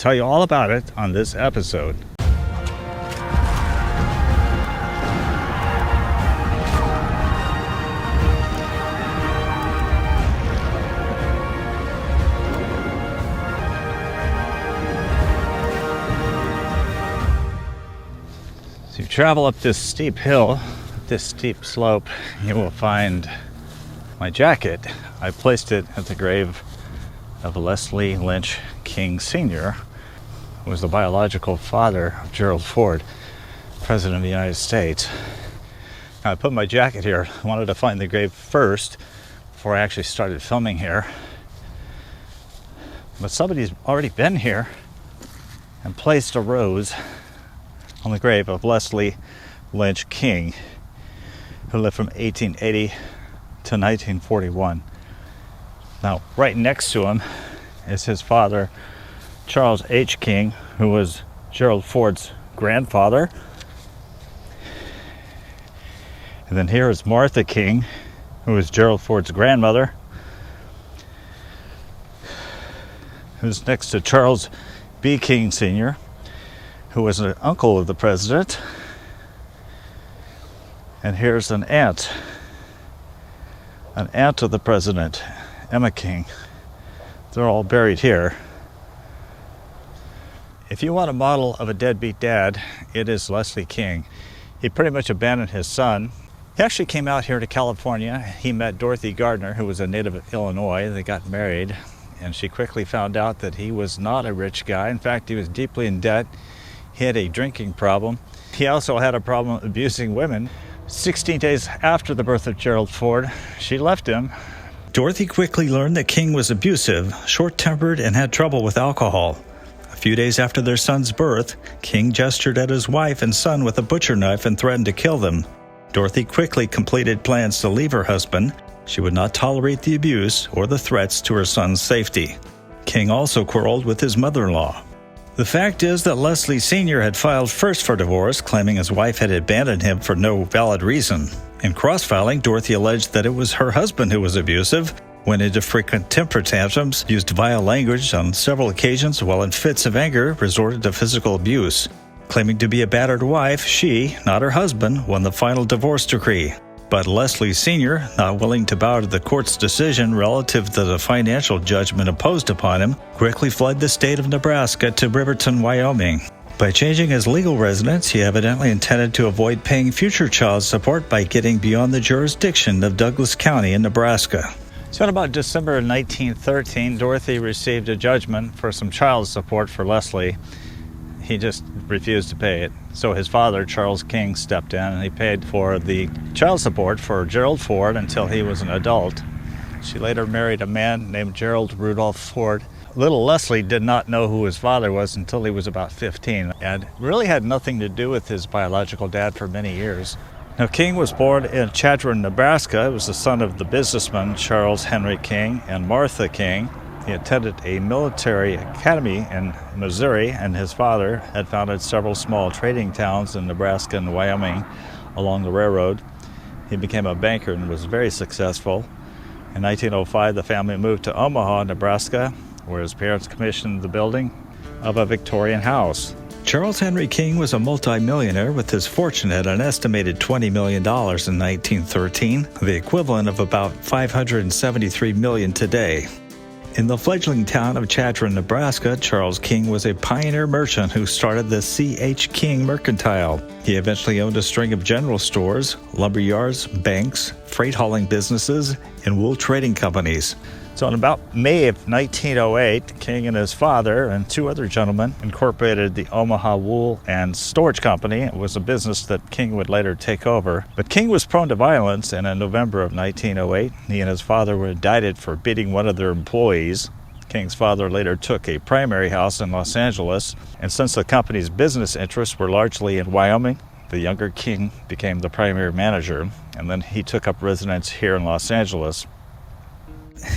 tell you all about it on this episode. So you travel up this steep hill, this steep slope, you will find my jacket. I placed it at the grave of Leslie Lynch King Sr., who was the biological father of Gerald Ford, President of the United States. Now, I put my jacket here. I wanted to find the grave first before I actually started filming here. But somebody's already been here and placed a rose on the grave of Leslie Lynch King, who lived from 1880 to 1941. Now, right next to him is his father, Charles H. King, who was Gerald Ford's grandfather. And then here is Martha King, who was Gerald Ford's grandmother, who's next to Charles B. King Sr., who was an uncle of the president. And here's an aunt of the president, Emma King. They're all buried here. If you want a model of a deadbeat dad, it is Leslie King. He pretty much abandoned his son. He actually came out here to California. He met Dorothy Gardner, who was a native of Illinois. They got married, and she quickly found out that he was not a rich guy. In fact, he was deeply in debt. He had a drinking problem. He also had a problem abusing women. 16 days after the birth of Gerald Ford, she left him. Dorothy quickly learned that King was abusive, short-tempered, and had trouble with alcohol. A few days after their son's birth, King gestured at his wife and son with a butcher knife and threatened to kill them. Dorothy quickly completed plans to leave her husband. She would not tolerate the abuse or the threats to her son's safety. King also quarreled with his mother-in-law. The fact is that Leslie Sr. had filed first for divorce, claiming his wife had abandoned him for no valid reason. In cross-filing, Dorothy alleged that it was her husband who was abusive, went into frequent temper tantrums, used vile language on several occasions, while in fits of anger resorted to physical abuse. Claiming to be a battered wife, she, not her husband, won the final divorce decree. But Leslie Sr., not willing to bow to the court's decision relative to the financial judgment imposed upon him, quickly fled the state of Nebraska to Riverton, Wyoming. By changing his legal residence, he evidently intended to avoid paying future child support by getting beyond the jurisdiction of Douglas County in Nebraska. So in about December of 1913, Dorothy received a judgment for some child support for Leslie. He just refused to pay it. So his father, Charles King, stepped in and he paid for the child support for Gerald Ford until he was an adult. She later married a man named Gerald Rudolph Ford. Little Leslie did not know who his father was until he was about 15, and really had nothing to do with his biological dad for many years. Now, King was born in Chadron, Nebraska. He was the son of the businessman Charles Henry King and Martha King. He attended a military academy in Missouri, and his father had founded several small trading towns in Nebraska and Wyoming along the railroad. He became a banker and was very successful. In 1905, the family moved to Omaha, Nebraska, where his parents commissioned the building of a Victorian house. Charles Henry King was a multimillionaire with his fortune at an estimated $20 million in 1913, the equivalent of about $573 million today. In the fledgling town of Chadron, Nebraska, Charles King was a pioneer merchant who started the C.H. King Mercantile. He eventually owned a string of general stores, lumber yards, banks, freight hauling businesses, and wool trading companies. So in about May of 1908, King and his father and two other gentlemen incorporated the Omaha Wool and Storage Company. It was a business that King would later take over. But King was prone to violence, and in November of 1908, he and his father were indicted for beating one of their employees. King's father later took a primary house in Los Angeles, and since the company's business interests were largely in Wyoming, the younger King became the primary manager, and then he took up residence here in Los Angeles.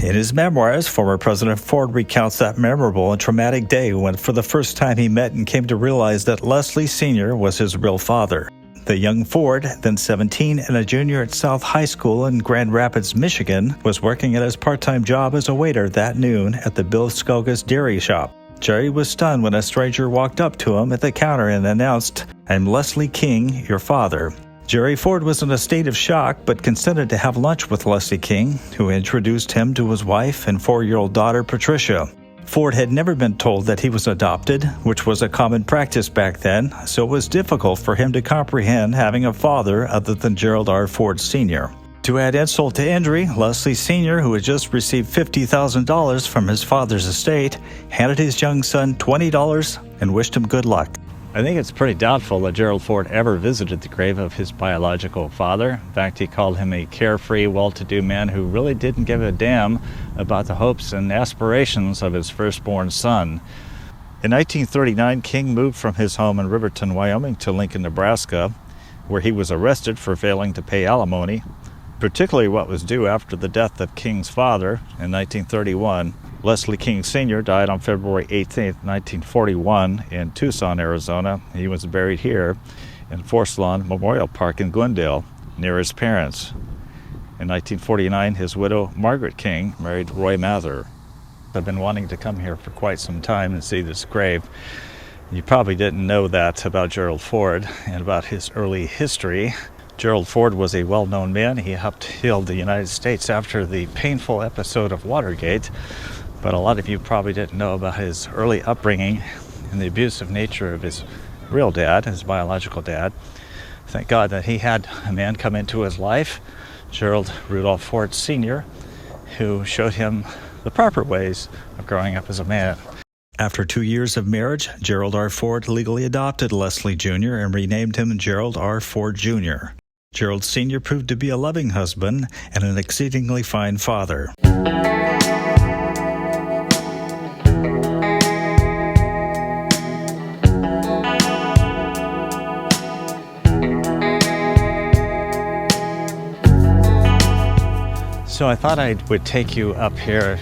In his memoirs, former President Ford recounts that memorable and traumatic day when for the first time he met and came to realize that Leslie Sr. was his real father. The young Ford, then 17 and a junior at South High School in Grand Rapids, Michigan, was working at his part-time job as a waiter that noon at the Bill Skogas Dairy Shop. Jerry was stunned when a stranger walked up to him at the counter and announced, "I'm Leslie King, your father." Jerry Ford was in a state of shock, but consented to have lunch with Leslie King, who introduced him to his wife and 4-year-old daughter, Patricia. Ford had never been told that he was adopted, which was a common practice back then, so it was difficult for him to comprehend having a father other than Gerald R. Ford Sr. To add insult to injury, Leslie Sr., who had just received $50,000 from his father's estate, handed his young son $20 and wished him good luck. I think it's pretty doubtful that Gerald Ford ever visited the grave of his biological father. In fact, he called him a carefree, well-to-do man who really didn't give a damn about the hopes and aspirations of his firstborn son. In 1939, King moved from his home in Riverton, Wyoming to Lincoln, Nebraska, where he was arrested for failing to pay alimony, particularly what was due after the death of King's father in 1931. Leslie King Sr. died on February 18, 1941 in Tucson, Arizona. He was buried here in Forest Lawn Memorial Park in Glendale, near his parents. In 1949, his widow, Margaret King, married Roy Mather. I've been wanting to come here for quite some time and see this grave. You probably didn't know that about Gerald Ford and about his early history. Gerald Ford was a well-known man. He helped heal the United States after the painful episode of Watergate. But a lot of you probably didn't know about his early upbringing and the abusive nature of his real dad, his biological dad. Thank God that he had a man come into his life, Gerald Rudolph Ford Sr., who showed him the proper ways of growing up as a man. After 2 years of marriage, Gerald R. Ford legally adopted Leslie Jr. and renamed him Gerald R. Ford Jr. Gerald Sr. proved to be a loving husband and an exceedingly fine father. So I thought I would take you up here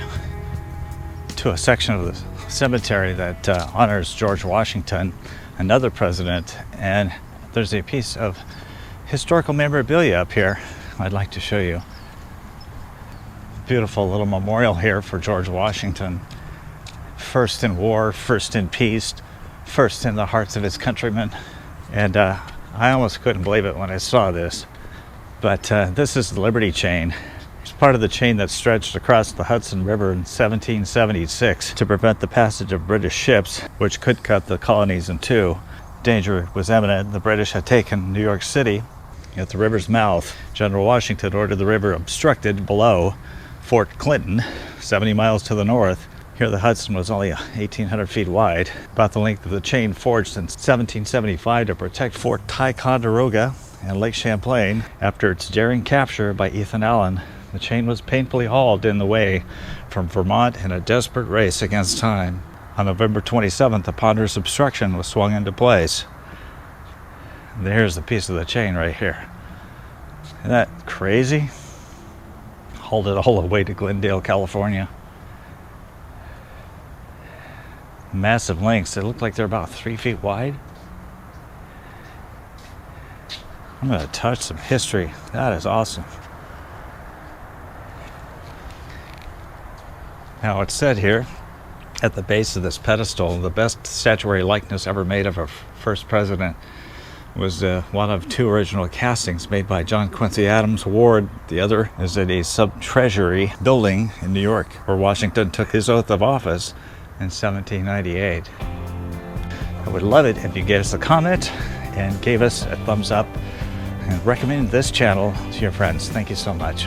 to a section of the cemetery that honors George Washington, another president, and there's a piece of historical memorabilia up here I'd like to show you. Beautiful little memorial here for George Washington. First in war, first in peace, first in the hearts of his countrymen. And I almost couldn't believe it when I saw this. But this is the Liberty Chain. It's part of the chain that stretched across the Hudson River in 1776 to prevent the passage of British ships, which could cut the colonies in two. Danger was imminent. The British had taken New York City at the river's mouth. General Washington ordered the river obstructed below Fort Clinton, 70 miles to the north. Here the Hudson was only 1,800 feet wide, about the length of the chain forged in 1775 to protect Fort Ticonderoga and Lake Champlain. After its daring capture by Ethan Allen, the chain was painfully hauled in the way from Vermont in a desperate race against time. On November 27th, the ponderous obstruction was swung into place. There's the piece of the chain right here. Isn't that crazy? Hauled it all the way to Glendale, California. Massive lengths. They look like they're about 3 feet wide. I'm going to touch some history. That is awesome. Now it's said here at the base of this pedestal, the best statuary likeness ever made of a first president was one of 2 original castings made by John Quincy Adams Ward. The other is at a sub-treasury building in New York, where Washington took his oath of office in 1798. I would love it if you gave us a comment and gave us a thumbs up and recommend this channel to your friends. Thank you so much.